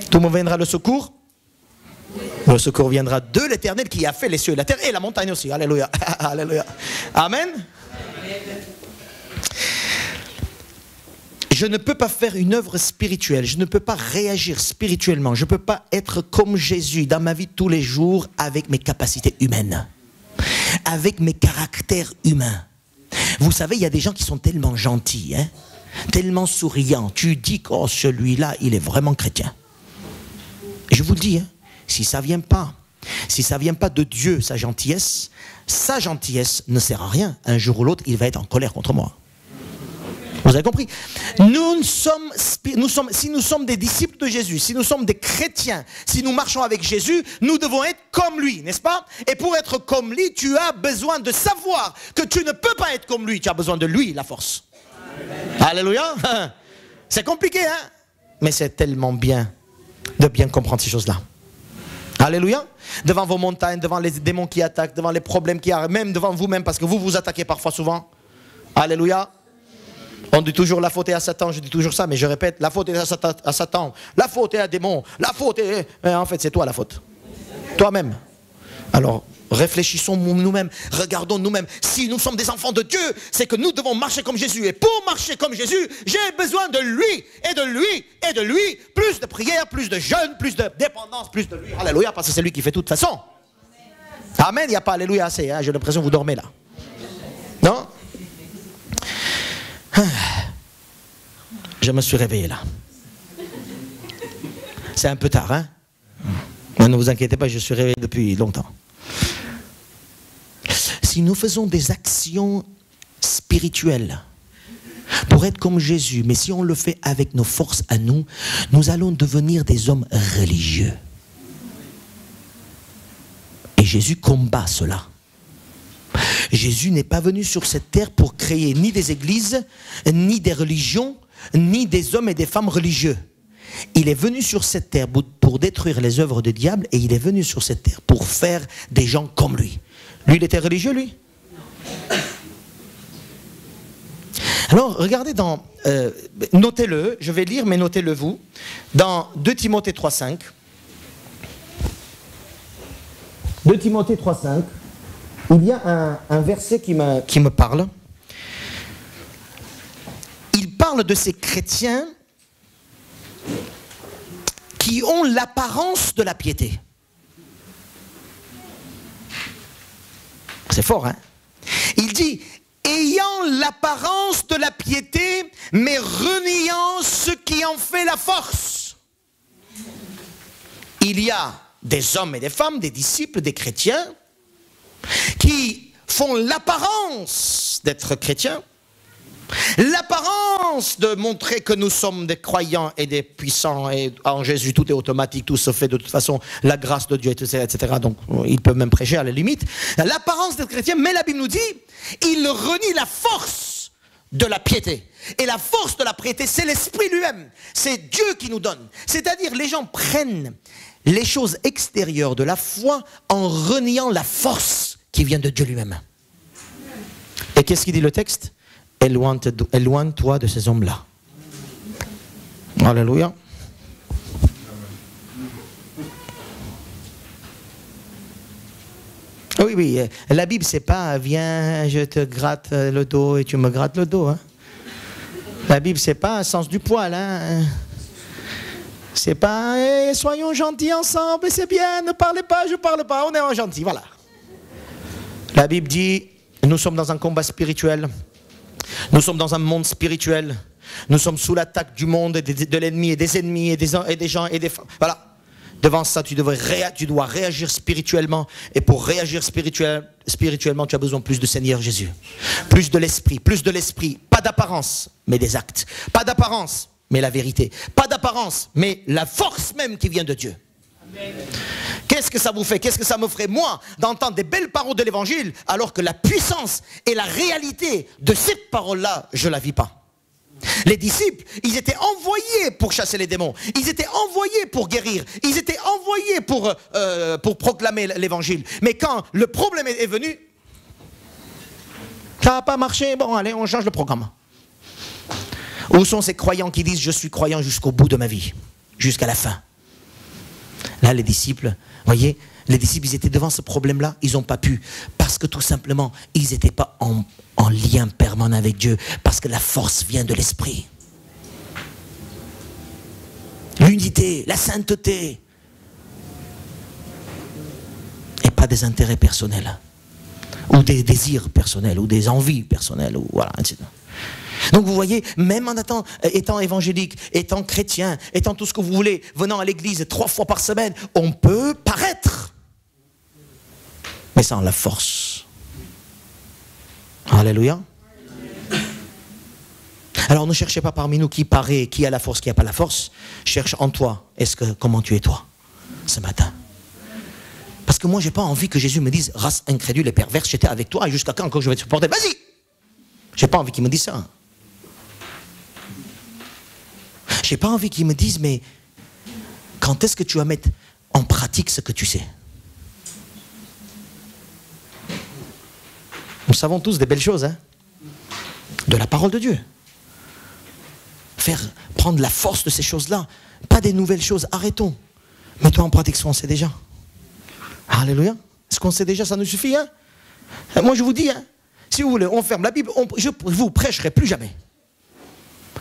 Tout me viendra le secours. Le secours viendra de l'Éternel qui a fait les cieux et la terre et la montagne aussi. Alléluia. Alléluia. Amen. Je ne peux pas faire une œuvre spirituelle. Je ne peux pas réagir spirituellement. Je ne peux pas être comme Jésus dans ma vie de tous les jours avec mes capacités humaines. Avec mes caractères humains. Vous savez, il y a des gens qui sont tellement gentils, hein, tellement souriants. Tu dis que oh, celui-là, il est vraiment chrétien. Et je vous le dis, hein, si ça vient pas de Dieu, sa gentillesse ne sert à rien. Un jour ou l'autre, il va être en colère contre moi. Vous avez compris? Si nous sommes des disciples de Jésus, si nous sommes des chrétiens, si nous marchons avec Jésus, nous devons être comme lui, n'est-ce pas? Et pour être comme lui, tu as besoin de savoir que tu ne peux pas être comme lui. Tu as besoin de lui, la force. Amen. Alléluia. C'est compliqué, hein? Mais c'est tellement bien de bien comprendre ces choses-là. Alléluia. Devant vos montagnes, devant les démons qui attaquent, devant les problèmes qui arrivent, même devant vous-même, parce que vous vous attaquez parfois souvent. Alléluia. On dit toujours la faute est à Satan, je dis toujours ça, mais je répète, la faute est à Satan, la faute est à démon, la faute est... En fait, c'est toi la faute. Toi-même. Alors, réfléchissons nous-mêmes, regardons nous-mêmes. Si nous sommes des enfants de Dieu, c'est que nous devons marcher comme Jésus. Et pour marcher comme Jésus, j'ai besoin de lui, et de lui, et de lui. Plus de prière, plus de jeûne, plus de dépendance, plus de lui. Alléluia, parce que c'est lui qui fait tout de toute façon. Amen, il n'y a pas alléluia assez, hein, j'ai l'impression que vous dormez là. Non? Je me suis réveillé là. C'est un peu tard, hein? Mais ne vous inquiétez pas, je suis réveillé depuis longtemps. Si nous faisons des actions spirituelles pour être comme Jésus, mais si on le fait avec nos forces à nous, nous allons devenir des hommes religieux. Et Jésus combat cela. Jésus n'est pas venu sur cette terre pour créer ni des églises, ni des religions, ni des hommes et des femmes religieux. Il est venu sur cette terre pour détruire les œuvres du diable et il est venu sur cette terre pour faire des gens comme lui. Lui, il était religieux, lui. Alors, regardez dans... notez-le, je vais lire, mais notez-le vous. Dans 2 Timothée 3,5. 2 Timothée 3,5. Il y a un verset qui me parle. Il parle de ces chrétiens qui ont l'apparence de la piété. C'est fort, hein? Il dit, ayant l'apparence de la piété, mais reniant ce qui en fait la force. Il y a des hommes et des femmes, des disciples, des chrétiens, qui font l'apparence d'être chrétiens, l'apparence de montrer que nous sommes des croyants et des puissants, et en Jésus tout est automatique, tout se fait de toute façon, la grâce de Dieu, etc. Donc ils peuvent même prêcher à la limite. L'apparence d'être chrétien, mais la Bible nous dit, il renie la force de la piété. Et la force de la piété, c'est l'Esprit lui-même. C'est Dieu qui nous donne. C'est-à-dire, les gens prennent les choses extérieures de la foi en reniant la force qui vient de Dieu lui-même. Et qu'est-ce qu'il dit le texte? Éloigne-toi de ces hommes-là. Alléluia. Oui, la Bible, c'est pas viens, je te gratte le dos et tu me grattes le dos. Hein. La Bible, c'est pas un sens du poil. Hein. C'est pas hey, soyons gentils ensemble, c'est bien, ne parlez pas, je parle pas, on est gentils, voilà. La Bible dit, nous sommes dans un combat spirituel, nous sommes dans un monde spirituel, nous sommes sous l'attaque du monde, de l'ennemi et des ennemis et des gens et des femmes. Voilà. Devant ça, tu dois réagir spirituellement. Et pour réagir spirituellement, tu as besoin plus de Seigneur Jésus. Plus de l'esprit. Pas d'apparence, mais des actes. Pas d'apparence, mais la vérité. Pas d'apparence, mais la force même qui vient de Dieu. Amen. Qu'est-ce que ça vous fait? Qu'est-ce que ça me ferait, moi, d'entendre des belles paroles de l'évangile, alors que la puissance et la réalité de cette parole-là, je ne la vis pas? Les disciples, ils étaient envoyés pour chasser les démons. Ils étaient envoyés pour guérir. Ils étaient envoyés pour proclamer l'évangile. Mais quand le problème est venu, ça n'a pas marché, bon allez, on change le programme. Où sont ces croyants qui disent « je suis croyant jusqu'au bout de ma vie, jusqu'à la fin ». Là, les disciples, voyez, les disciples, ils étaient devant ce problème-là, ils n'ont pas pu, parce que tout simplement, ils n'étaient pas en lien permanent avec Dieu, parce que la force vient de l'esprit. L'unité, la sainteté, et pas des intérêts personnels, ou des désirs personnels, ou des envies personnelles, ou voilà, etc. Donc vous voyez, même en étant évangélique, étant chrétien, étant tout ce que vous voulez, venant à l'église 3 fois par semaine, on peut paraître, mais sans la force. Alléluia. Alors ne cherchez pas parmi nous qui paraît, qui a la force, qui n'a pas la force. Cherche en toi, comment tu es toi, ce matin. Parce que moi, je n'ai pas envie que Jésus me dise, race incrédule et perverse, j'étais avec toi, et jusqu'à quand encore je vais te supporter? Vas-y. Je n'ai pas envie qu'il me dise ça. J'ai pas envie qu'ils me disent, mais quand est-ce que tu vas mettre en pratique ce que tu sais? Nous savons tous des belles choses, hein? De la parole de Dieu. Prendre la force de ces choses-là, pas des nouvelles choses, arrêtons. Mettons en pratique ce qu'on sait déjà. Alléluia. Ce qu'on sait déjà, ça nous suffit, hein? Moi je vous dis, hein, si vous voulez, on ferme la Bible, je ne vous prêcherai plus jamais.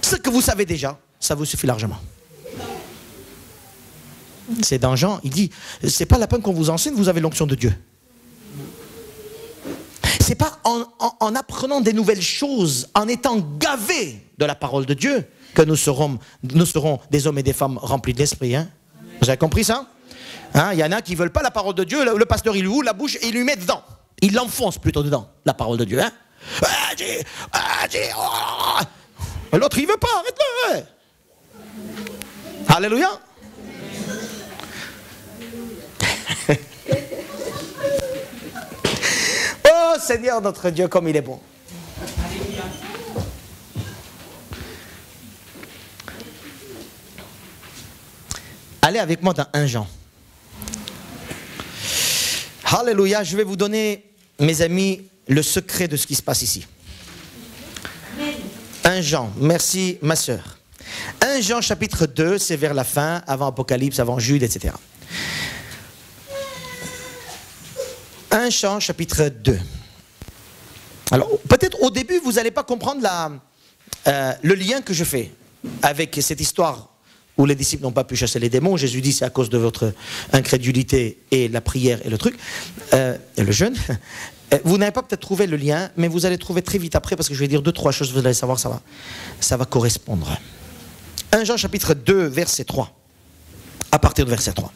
Ce que vous savez déjà, ça vous suffit largement. C'est dans Jean, il dit, c'est pas la peine qu'on vous enseigne, vous avez l'onction de Dieu. C'est pas en apprenant des nouvelles choses, en étant gavés de la parole de Dieu, que nous serons des hommes et des femmes remplis de l'esprit. Hein? Vous avez compris ça? Hein, y en a qui ne veulent pas la parore de Dieu, le pasteur il lui ouvre la bouche et il lui met dedans. Il l'enfonce plutôt dedans, la parole de Dieu. Hein? L'autre il ne veut pas, arrête-le. Alléluia. Oh Seigneur notre Dieu, comme il est bon. Allez avec moi dans 1 Jean. Alléluia, je vais vous donner, mes amis, le secret de ce qui se passe ici. 1 Jean, merci ma sœur. 1 Jean chapitre 2, c'est vers la fin, avant Apocalypse, avant Jude, etc. 1 Jean chapitre 2. Alors, peut-être au début, vous n'allez pas comprendre le lien que je fais avec cette histoire où les disciples n'ont pas pu chasser les démons. Jésus dit c'est à cause de votre incrédulité et la prière et le truc, et le jeûne. Vous n'avez pas peut-être trouvé le lien, mais vous allez trouver très vite après, parce que je vais dire 2-3 choses, vous allez savoir, ça va correspondre. 1 Jean chapitre 2, verset 3. À partir de verset 3.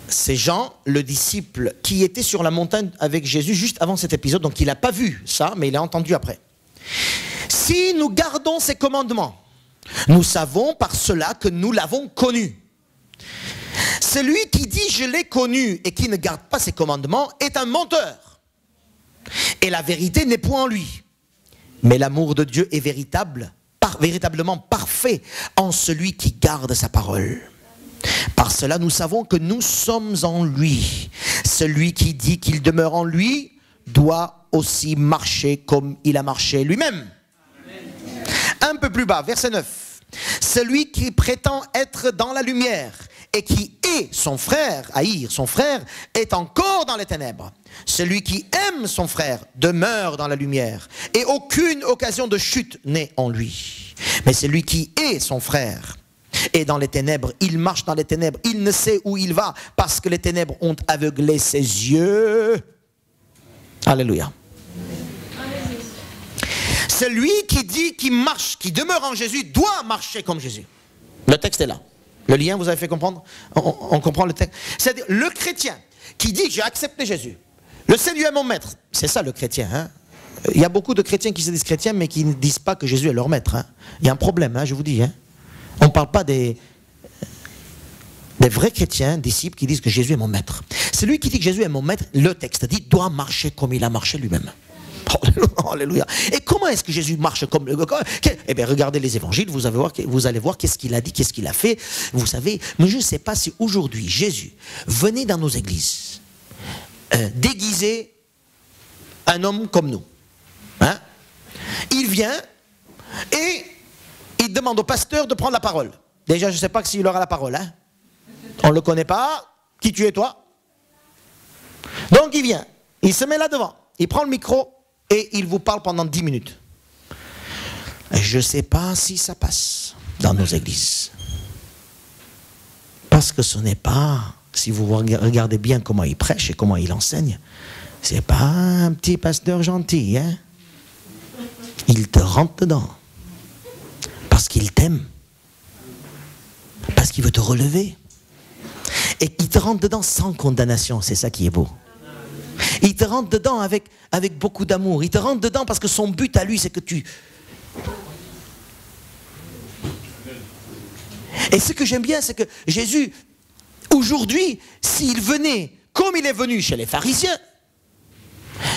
C'est Jean, le disciple, qui était sur la montagne avec Jésus juste avant cet épisode, donc il n'a pas vu ça, mais il a entendu après. Si nous gardons ses commandements, nous savons par cela que nous l'avons connu. Celui qui dit je l'ai connu et qui ne garde pas ses commandements est un menteur. Et la vérité n'est point en lui. Mais l'amour de Dieu est véritablement parfait en celui qui garde sa parole. Par cela nous savons que nous sommes en lui. Celui qui dit qu'il demeure en lui doit aussi marcher comme il a marché lui-même. Un peu plus bas, verset 9. Celui qui prétend être dans la lumière et qui est son frère, haïr son frère, est encore dans les ténèbres. Celui qui aime son frère demeure dans la lumière et aucune occasion de chute n'est en lui. Mais celui qui est son frère est dans les ténèbres, il marche dans les ténèbres, il ne sait où il va parce que les ténèbres ont aveuglé ses yeux. Alléluia. Celui qui dit qu'il marche, qui demeure en Jésus, doit marcher comme Jésus. Le texte est là. Le lien, vous avez fait comprendre? On comprend le texte. C'est-à-dire, le chrétien qui dit j'ai accepté Jésus, le Seigneur est mon maître. C'est ça le chrétien. Hein? Il y a beaucoup de chrétiens qui se disent chrétiens, mais qui ne disent pas que Jésus est leur maître. Hein? Il y a un problème, hein, je vous dis. Hein? On ne parle pas des Des vrais chrétiens, disciples, qui disent que Jésus est mon maître. Celui qui dit que Jésus est mon maître, le texte dit, doit marcher comme il a marché lui-même. Alléluia. Et comment est-ce que Jésus marche comme... Eh bien, regardez les évangiles, vous allez voir qu'est-ce qu'il a dit, qu'est-ce qu'il a fait. Vous savez, mais je ne sais pas si aujourd'hui, Jésus venait dans nos églises, déguisé un homme comme nous. Hein? Il vient et il demande au pasteur de prendre la parole. Déjà, je ne sais pas s'il aura la parole. Hein? On ne le connaît pas. Qui tu es, toi? Donc, il vient. Il se met là devant. Il prend le micro et il vous parle pendant 10 minutes. Je ne sais pas si ça passe dans nos églises. Parce que ce n'est pas, si vous regardez bien comment il prêche et comment il enseigne, ce n'est pas un petit pasteur gentil. Hein? Il te rentre dedans. Parce qu'il t'aime. Parce qu'il veut te relever. Et il te rentre dedans sans condamnation. C'est ça qui est beau. Il te rentre dedans avec beaucoup d'amour. Il te rentre dedans parce que son but à lui, c'est que tu... Et ce que j'aime bien, c'est que Jésus, aujourd'hui, s'il venait comme il est venu chez les pharisiens,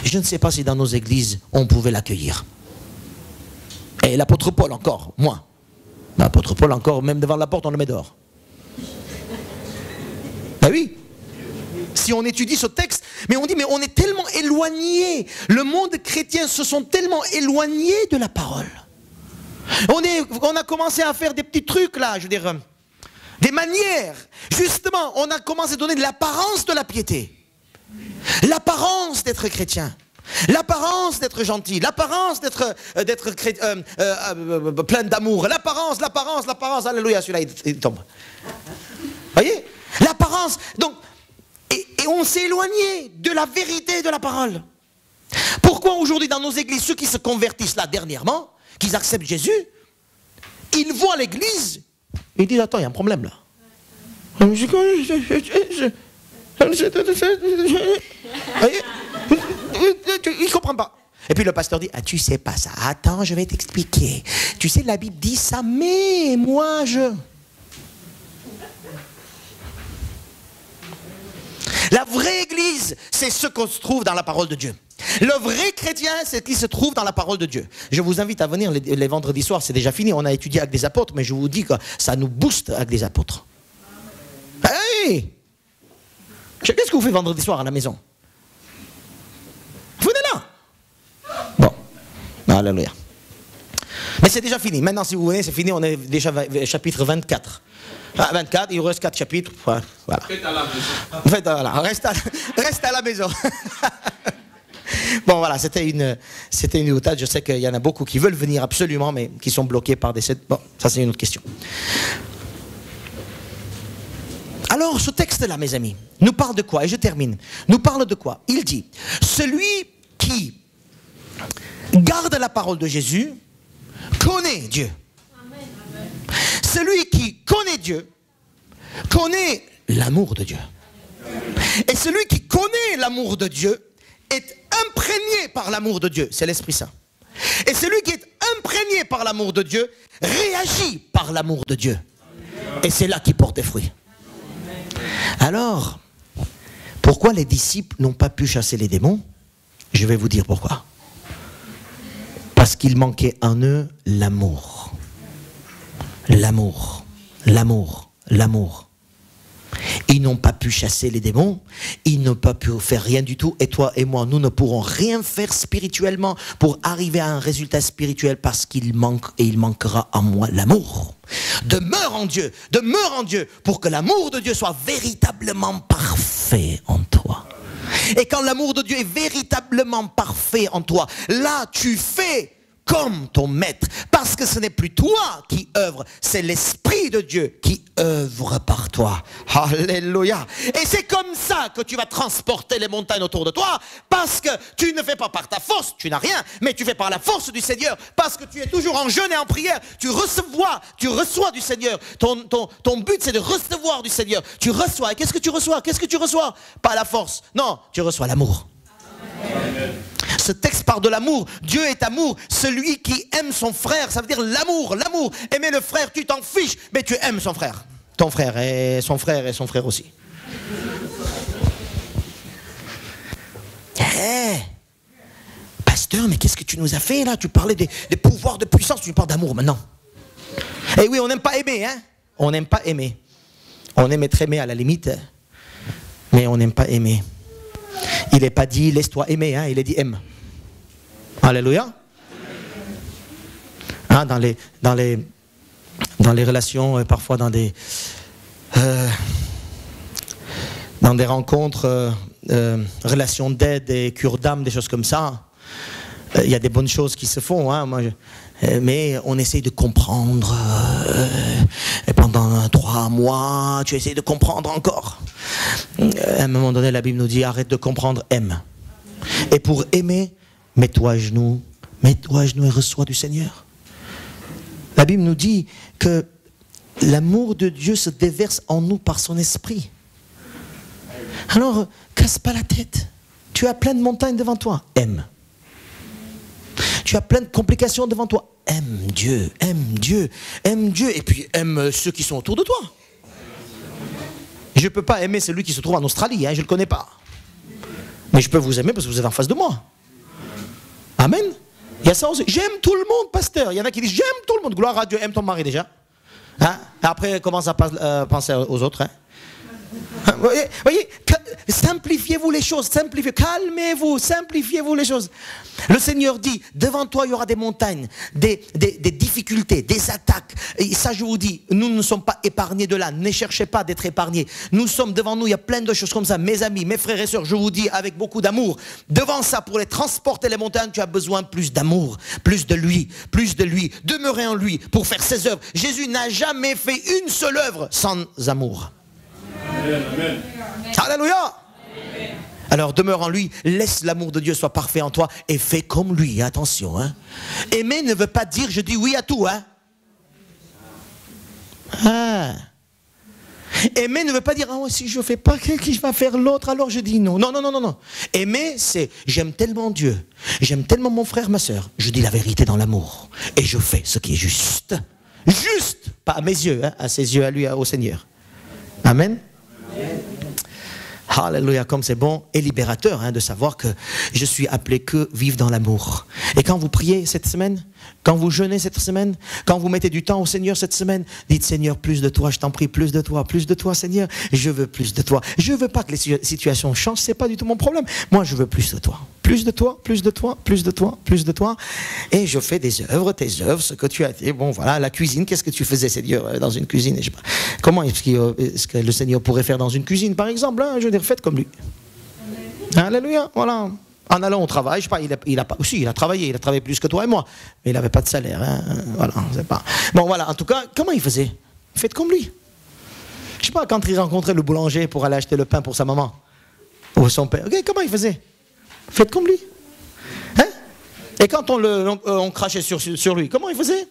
je ne sais pas si dans nos églises, on pouvait l'accueillir. Et l'apôtre Paul encore, moi. L'apôtre Paul encore, même devant la porte, on le met dehors. Ben oui. Si on étudie ce texte, mais on dit, mais on est tellement éloigné. Le monde chrétien se sont tellement éloignés de la parole. On a commencé à faire des petits trucs là, je veux dire, des manières. Justement, on a commencé à donner de l'apparence de la piété. L'apparence d'être chrétien. L'apparence d'être gentil. L'apparence d'être plein d'amour. L'apparence. Alléluia, celui-là il tombe. Voyez? L'apparence. Donc, et on s'est éloigné de la vérité de la parole. Pourquoi aujourd'hui dans nos églises, ceux qui se convertissent là dernièrement, qu'ils acceptent Jésus, ils vont à l'église, ils disent, attends, il y a un problème là. Voyez? Il ne comprend pas. Et puis le pasteur dit, ah tu sais pas ça, attends, je vais t'expliquer. Tu sais, la Bible dit ça, mais moi je... La vraie église, c'est ce qu'on se trouve dans la parole de Dieu. Le vrai chrétien, c'est ce qui se trouve dans la parole de Dieu. Je vous invite à venir les vendredis soirs, c'est déjà fini, on a étudié avec des apôtres, mais je vous dis que ça nous booste avec des apôtres. Hey! Qu'est-ce que vous faites vendredi soir à la maison? Venez là! Bon, alléluia. Mais c'est déjà fini, maintenant si vous venez, c'est fini, on est déjà chapitre 24. Ah, 24, il reste 4 chapitres. Voilà. Faites à la maison. Faites, voilà. Reste à la maison. Bon, voilà, c'était une boutade. Je sais qu'il y en a beaucoup qui veulent venir absolument, mais qui sont bloqués par des... Bon, ça c'est une autre question. Alors, ce texte-là, mes amis, nous parle de quoi? Et je termine. Nous parle de quoi? Il dit, celui qui garde la parole de Jésus connaît Dieu. Celui qui connaît Dieu, connaît l'amour de Dieu. Et celui qui connaît l'amour de Dieu est imprégné par l'amour de Dieu. C'est l'Esprit Saint. Et celui qui est imprégné par l'amour de Dieu réagit par l'amour de Dieu. Et c'est là qu'il porte des fruits. Alors, pourquoi les disciples n'ont pas pu chasser les démons? Je vais vous dire pourquoi. Parce qu'il manquait en eux l'amour. L'amour, l'amour, l'amour. Ils n'ont pas pu chasser les démons, ils n'ont pas pu faire rien du tout, et toi et moi, nous ne pourrons rien faire spirituellement pour arriver à un résultat spirituel parce qu'il manque, et il manquera en moi l'amour. Demeure en Dieu, pour que l'amour de Dieu soit véritablement parfait en toi. Et quand l'amour de Dieu est véritablement parfait en toi, là tu fais comme ton maître, parce que ce n'est plus toi qui œuvre, c'est l'Esprit de Dieu qui œuvre par toi. Alléluia. Et c'est comme ça que tu vas transporter les montagnes autour de toi, parce que tu ne fais pas par ta force, tu n'as rien, mais tu fais par la force du Seigneur, parce que tu es toujours en jeûne et en prière, tu reçois du Seigneur. Ton but c'est de recevoir du Seigneur. Tu reçois, et qu'est-ce que tu reçois? Pas la force, non, tu reçois l'amour. Amen. Ce texte parle de l'amour. Dieu est amour. Celui qui aime son frère, ça veut dire l'amour. Aimer le frère, tu t'en fiches, mais tu aimes son frère. ton frère et son frère aussi. Pasteur, mais qu'est-ce que tu nous as fait là? Tu parlais des pouvoirs de puissance, tu parles d'amour maintenant. Eh oui, on n'aime pas aimer, hein? On n'aime pas aimer. On aime être aimé à la limite, mais on n'aime pas aimer. Il n'est pas dit laisse-toi aimer, hein? Il est dit aime. Alléluia. Hein, dans les relations, parfois dans des rencontres, relations d'aide et cure d'âme, des choses comme ça. Il y a des bonnes choses qui se font, hein, mais on essaye de comprendre. Et pendant 3 mois, tu essayes de comprendre encore. À un moment donné, la Bible nous dit arrête de comprendre, aime. Et pour aimer, mets-toi à genoux et reçois du Seigneur. La Bible nous dit que l'amour de Dieu se déverse en nous par son esprit. Alors, casse pas la tête. Tu as plein de montagnes devant toi, aime. Tu as plein de complications devant toi. Aime Dieu, et puis aime ceux qui sont autour de toi. Je ne peux pas aimer celui qui se trouve en Australie, hein, je ne le connais pas. Mais je peux vous aimer parce que vous êtes en face de moi. Amen. Il y a ça aussi. J'aime tout le monde, pasteur. Il y en a qui disent j'aime tout le monde. Gloire à Dieu, aime ton mari déjà. Hein? Après, commence à penser aux autres. Hein? Voyez, simplifiez-vous les choses, calmez-vous, simplifiez-vous les choses. Le Seigneur dit, devant toi il y aura des montagnes, des difficultés, des attaques. Et ça je vous dis, nous ne sommes pas épargnés de là, ne cherchez pas d'être épargnés. Nous sommes devant nous, il y a plein de choses comme ça. Mes amis, mes frères et sœurs, je vous dis avec beaucoup d'amour, devant ça, pour les transporter les montagnes, tu as besoin de plus d'amour, plus de lui, demeurer en lui pour faire ses œuvres. Jésus n'a jamais fait une seule œuvre sans amour. Amen. Alléluia. Alors demeure en lui, laisse l'amour de Dieu soit parfait en toi et fais comme lui, attention. Hein. Aimer ne veut pas dire je dis oui à tout. Hein. Aimer ne veut pas dire si je ne fais pas, qui va faire l'autre, alors je dis non. Non. Aimer, c'est j'aime tellement Dieu, j'aime tellement mon frère, ma soeur, je dis la vérité dans l'amour et je fais ce qui est juste. Juste, pas à mes yeux, hein, à ses yeux, à lui, au Seigneur. Amen. Alléluia, comme c'est bon et libérateur hein, de savoir que je suis appelé que vivre dans l'amour. Et quand vous priez cette semaine, quand vous jeûnez cette semaine, quand vous mettez du temps au Seigneur cette semaine, dites Seigneur, plus de toi, je t'en prie, plus de toi Seigneur, je veux plus de toi. Je veux pas que les situations changent, c'est pas du tout mon problème. Moi je veux plus de toi. Plus de toi. Et je fais des œuvres, tes œuvres, ce que tu as dit. Bon voilà, la cuisine, qu'est-ce que tu faisais Seigneur dans une cuisine? Je sais pas. Comment est-ce que le Seigneur pourrait faire dans une cuisine par exemple hein? Je veux dire, faites comme lui. Alléluia, voilà. En allant au travail, je sais pas, il a travaillé plus que toi et moi, mais il n'avait pas de salaire. Hein, voilà, c'est pas. Bon, voilà, en tout cas, comment il faisait? Faites comme lui. Je sais pas, quand il rencontrait le boulanger pour aller acheter le pain pour sa maman ou son père, okay, comment il faisait? Faites comme lui. Hein? Et quand on crachait sur lui, comment il faisait?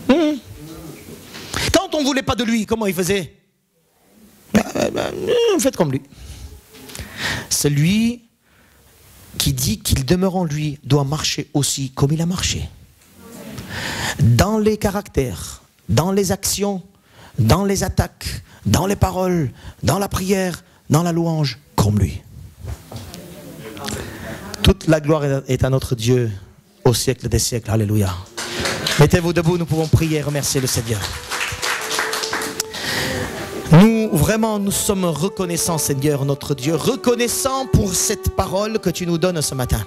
Quand on ne voulait pas de lui, comment il faisait? Faites comme lui. Celui qui dit qu'il demeure en lui doit marcher aussi comme il a marché. Dans les caractères, dans les actions, dans les attaques, dans les paroles, dans la prière, dans la louange, comme lui. Toute la gloire est à notre Dieu au siècle des siècles. Alléluia. Mettez-vous debout, nous pouvons prier et remercier le Seigneur. Nous sommes reconnaissants, Seigneur, notre Dieu, reconnaissants pour cette parole que tu nous donnes ce matin.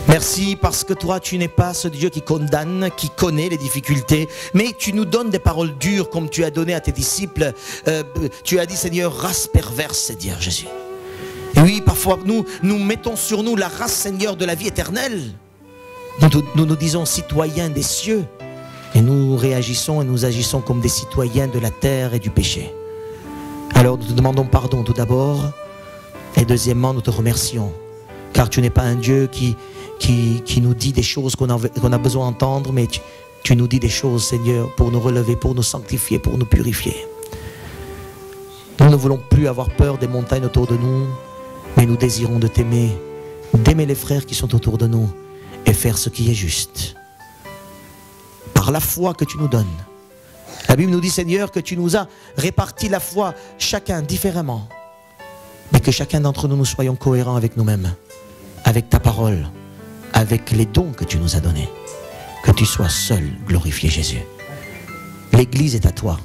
Merci parce que toi, tu n'es pas ce Dieu qui condamne, qui connaît les difficultés, mais tu nous donnes des paroles dures comme tu as donné à tes disciples. Tu as dit, Seigneur, race perverse, Seigneur Jésus. Et oui, parfois, nous mettons sur nous la race, Seigneur, de la vie éternelle. Nous disons citoyens des cieux. Et nous réagissons et nous agissons comme des citoyens de la terre et du péché. Alors nous te demandons pardon tout d'abord. Et deuxièmement, nous te remercions. Car tu n'es pas un Dieu qui nous dit des choses qu'on a besoin d'entendre, mais tu nous dis des choses, Seigneur, pour nous relever, pour nous sanctifier, pour nous purifier. Nous ne voulons plus avoir peur des montagnes autour de nous, mais nous désirons de t'aimer, d'aimer les frères qui sont autour de nous et faire ce qui est juste. Par la foi que tu nous donnes, La Bible nous dit, Seigneur, que tu nous as réparti la foi chacun différemment, mais que chacun d'entre nous, nous soyons cohérents avec nous-mêmes, avec ta parole, avec les dons que tu nous as donnés. Que tu sois seul glorifié, Jésus. L'Église est à toi.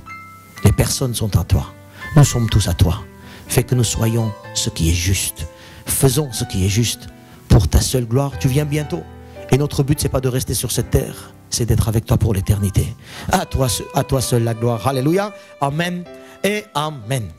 Les personnes sont à toi. Nous sommes tous à toi. Fais que nous soyons ce qui est juste. Faisons ce qui est juste pour ta seule gloire. Tu viens bientôt. Et notre but, ce n'est pas de rester sur cette terre, c'est d'être avec toi pour l'éternité. À toi seul la gloire. Alléluia. Amen et amen.